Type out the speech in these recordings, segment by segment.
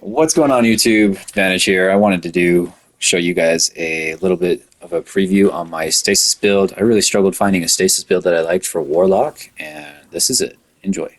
What's going on YouTube? Advantage here. I wanted to show you guys a little bit of a preview on my stasis build. I really struggled finding a stasis build that I liked for Warlock, and this is it. Enjoy.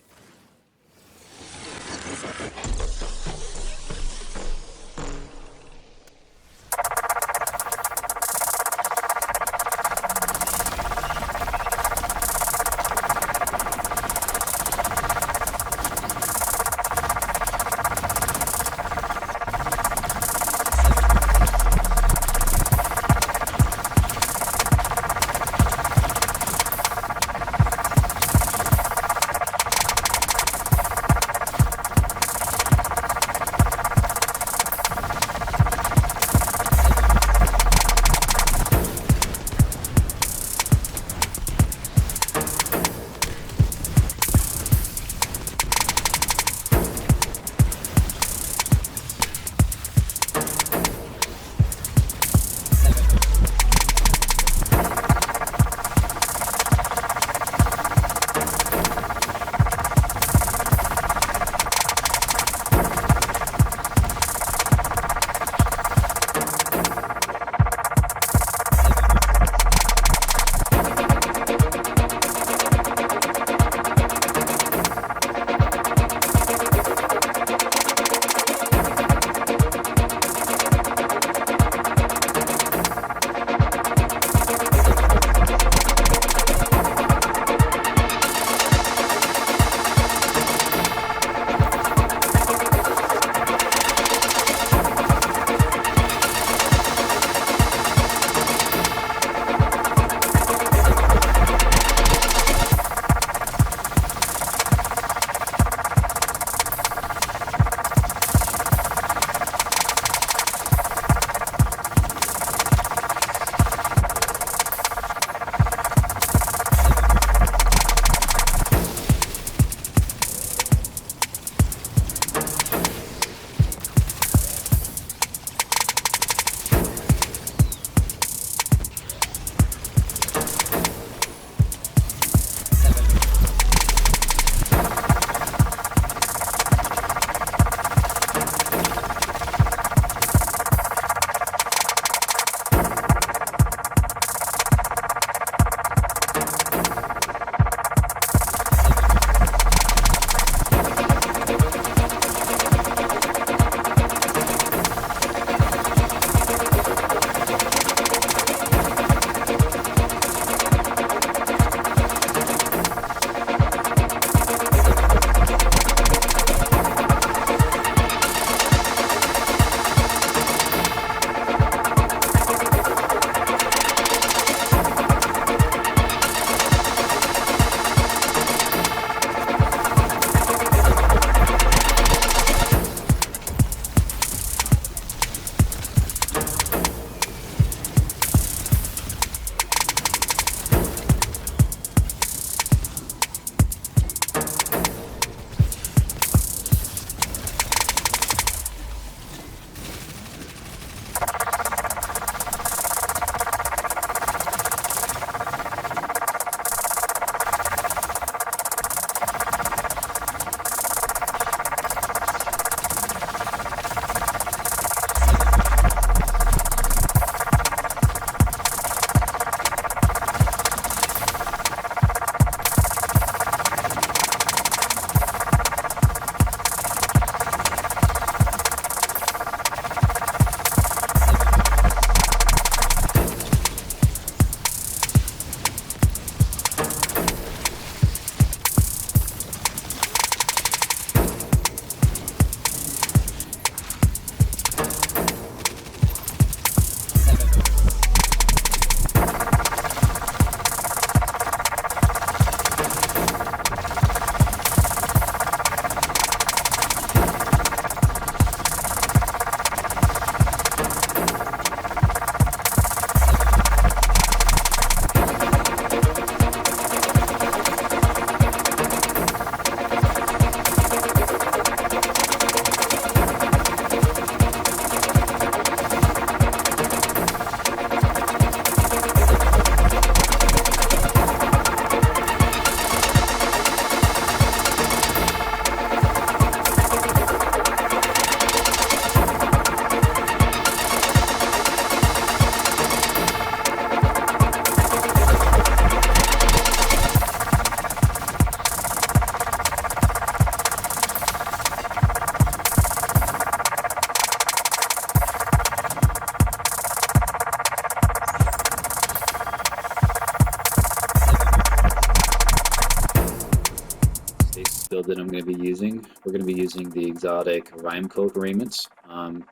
build that I'm going to be using. We're going to be using the exotic Rhyme Coat Raiment.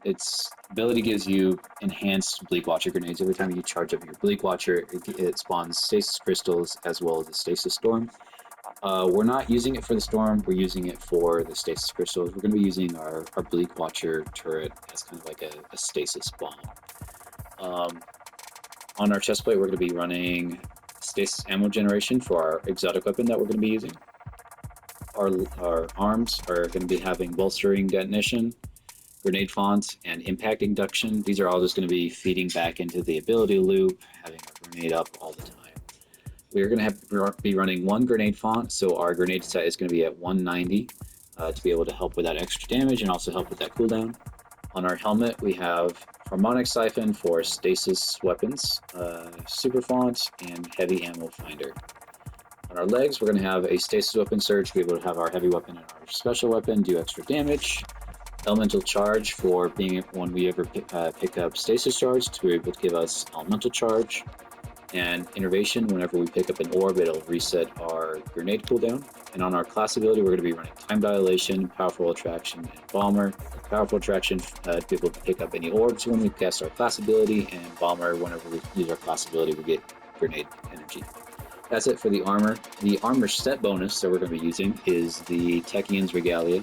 Its ability gives you enhanced Bleak Watcher grenades. Every time you charge up your Bleak Watcher, it spawns stasis crystals as well as a stasis storm. We're not using it for the storm, we're using it for the stasis crystals. We're going to be using our Bleak Watcher turret as kind of like a stasis bomb. On our chest plate, we're going to be running stasis ammo generation for our exotic weapon that we're going to be using. Our arms are going to be having bolstering detonation, grenade font, and impact induction. These are all just going to be feeding back into the ability loop, having our grenade up all the time. We're going to be running one grenade font, so our grenade set is going to be at 190 to be able to help with that extra damage and also help with that cooldown. On our helmet, we have Harmonic Siphon for stasis weapons, super font, and heavy ammo finder. On our legs, we're going to have a stasis weapon surge to be able to have our heavy weapon and our special weapon do extra damage. Elemental charge for being when we ever pick up stasis charge to be able to give us elemental charge. And innervation, whenever we pick up an orb, it'll reset our grenade cooldown. And on our class ability, we're going to be running time dilation, powerful attraction, and bomber. Powerful attraction to be able to pick up any orbs when we cast our class ability, and bomber, whenever we use our class ability, we get grenade energy. That's it for the armor. The armor set bonus that we're going to be using is the Techian's Regalia.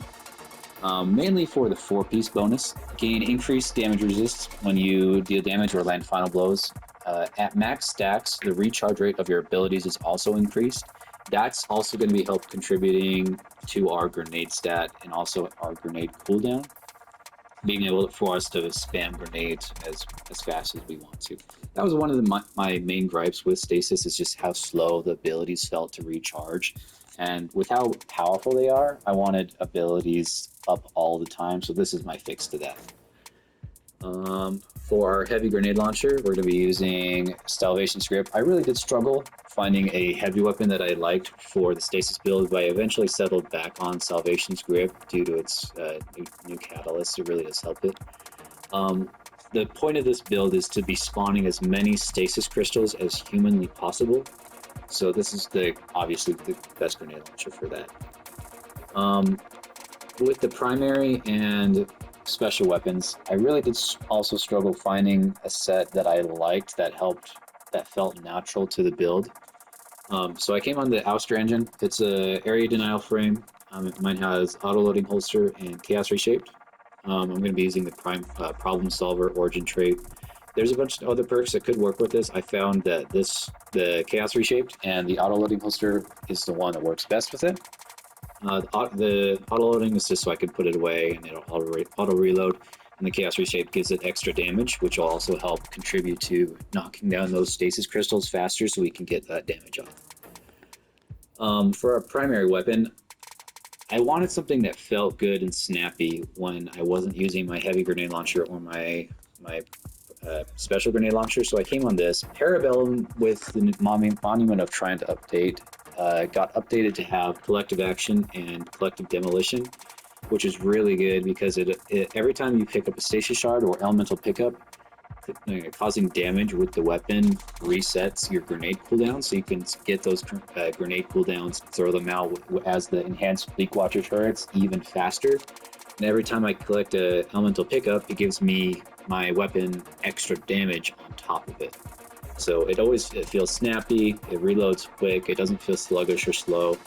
Mainly for the 4-piece bonus. Gain increased damage resist when you deal damage or land final blows. At max stacks, the recharge rate of your abilities is also increased. That's also going to be help contributing to our grenade stat and also our grenade cooldown, being able for us to spam grenades as fast as we want to. That was one of my main gripes with stasis, is just how slow the abilities felt to recharge. And with how powerful they are, I wanted abilities up all the time, so this is my fix to that. For our heavy grenade launcher, we're going to be using Salvation's Grip. I really did struggle finding a heavy weapon that I liked for the stasis build, but I eventually settled back on Salvation's Grip due to its new catalyst. It really does help it. The point of this build is to be spawning as many stasis crystals as humanly possible. So this is obviously the best grenade launcher for that. With the primary and special weapons, I really did also struggle finding a set that I liked that felt natural to the build. So I came on the Ouster engine. It's a area denial frame. Mine has auto-loading holster and chaos reshaped. I'm going to be using the problem solver origin trait. There's a bunch of other perks that could work with this. I found that the chaos reshaped and the auto-loading holster is the one that works best with it. The auto-loading is just so I can put it away and it'll auto-reload, and the chaos reshape gives it extra damage, which will also help contribute to knocking down those stasis crystals faster so we can get that damage off. For our primary weapon, I wanted something that felt good and snappy when I wasn't using my heavy grenade launcher or my special grenade launcher, so I came on this. Parabellum with the Monument of Trying to Update got updated to have collective action and collective demolition, which is really good because every time you pick up a stasis shard or elemental pickup, causing damage with the weapon resets your grenade cooldown, so you can get those grenade cooldowns, throw them out as the enhanced Bleak Watcher turrets even faster. And every time I collect a elemental pickup, it gives me my weapon extra damage on top of it. So it feels snappy, it reloads quick, it doesn't feel sluggish or slow.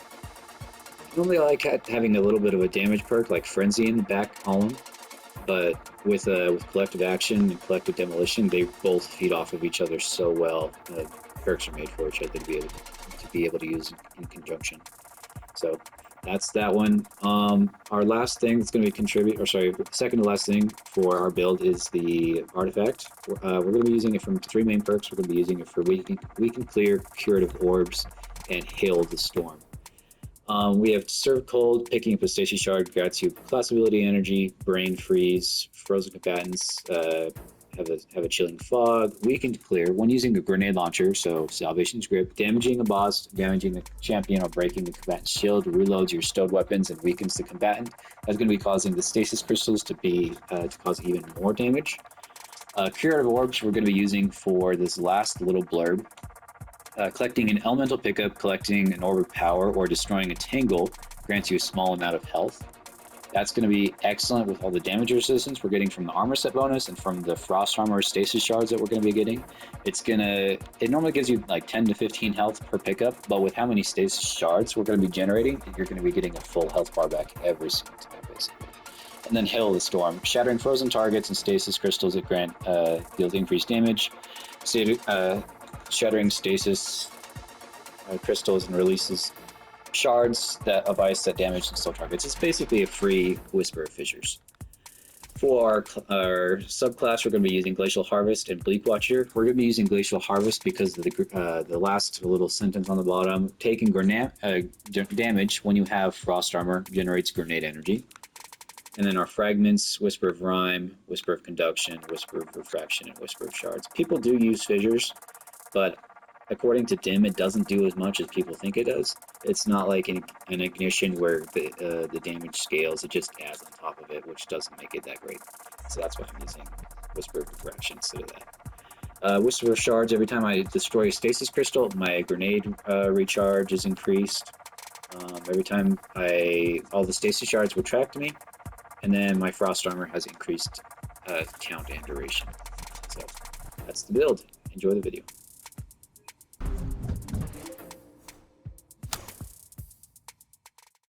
Normally I like having a little bit of a damage perk like Frenzy in the back column, but with collective action and collective demolition, they both feed off of each other so well. Perks are made for each other to be able to use in conjunction. So that's that one. Our last thing that's going to second to last thing for our build is the artifact. We're going to be using it from 3 main perks. We're going to be using it for Weaken Clear, Curative Orbs, and Hail the Storm. We have Serve Cold, picking up a stasis shard grants you class ability energy, Brain Freeze, Frozen Combatants, have a Chilling Fog, Weakened Clear. When using a grenade launcher, so Salvation's Grip, damaging a boss, damaging the champion, or breaking the combatant's shield, reloads your stowed weapons and weakens the combatant. That's going to be causing the stasis crystals to cause even more damage. Curative Orbs we're going to be using for this last little blurb. Collecting an elemental pickup, collecting an orb of power, or destroying a tangle grants you a small amount of health. That's going to be excellent with all the damage resistance we're getting from the armor set bonus and from the frost armor stasis shards that we're going to be getting. It normally gives you like 10 to 15 health per pickup, but with how many stasis shards we're going to be generating, you're going to be getting a full health bar back every single time, basically. And then Hail of the Storm. Shattering frozen targets and stasis crystals that grant deals increased damage. Shattering stasis crystals and releases shards of ice that damage and still targets. It's basically a free Whisper of Fissures. For our subclass, we're going to be using Glacial Harvest and Bleak Watcher. We're going to be using Glacial Harvest because of the last little sentence on the bottom. Taking damage when you have Frost Armor generates grenade energy. And then our fragments, Whisper of Rime, Whisper of Conduction, Whisper of Refraction, and Whisper of Shards. People do use fissures, but according to Dim, it doesn't do as much as people think it does. It's not like an ignition where the damage scales. It just adds on top of it, which doesn't make it that great. So that's why I'm using Whisper of Refraction instead of that. Whisper of Shards, every time I destroy a stasis crystal, my grenade recharge is increased. Every time all the stasis shards will track to me, and then my frost armor has increased count and duration. So that's the build. Enjoy the video.